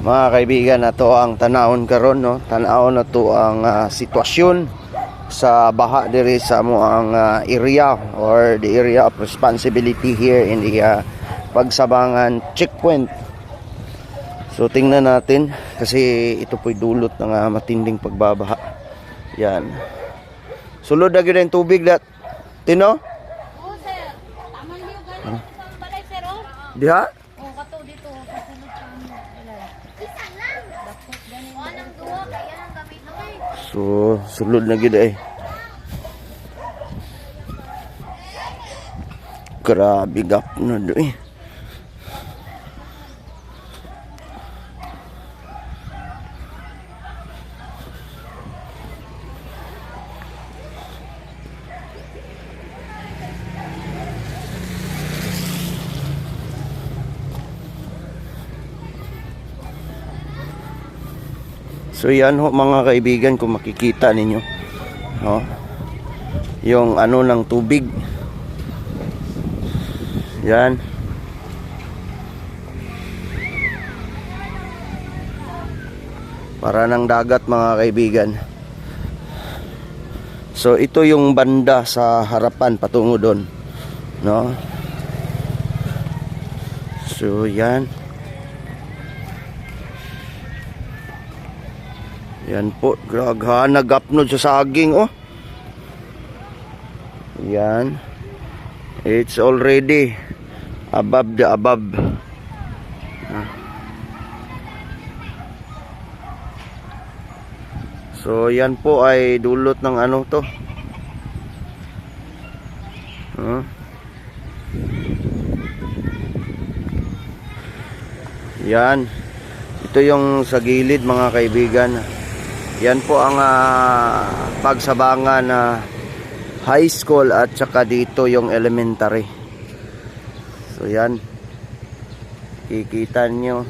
Mga kaibigan, na to ang tanawon karon, no? Tanawon na to ang sitwasyon sa baha diri sa mo ang area or the area of responsibility here in the Pagsabangan checkpoint. So tingnan natin kasi ito po'y dulot ng matinding pagbabaha. Yan. Sulod na gyud ang tubig dat. Tino? Oo, sir. Taman niyo galing sa balay, sir, oh. Diha? Oo, kato dito. Kasunod sa ano. Isa lang. Dapot ganin. Oo, nang duwa. Kaya ang gamit mo eh. So sulod na gyud eh. Grabe gap na do eh. So yan ho mga kaibigan, kung makikita ninyo, no? Yung ano ng tubig. Yan. Para ng dagat mga kaibigan. So ito yung banda sa harapan patungo doon, no? So yan. Yan po, graghan nagapnod sa saging, oh. Yan. It's already above the above. So yan po ay dulot ng ano to. Yan. Ito yung sa gilid mga kaibigan. Yan po ang Pagsabangan high school at saka dito yung elementary. So yan, kikita nyo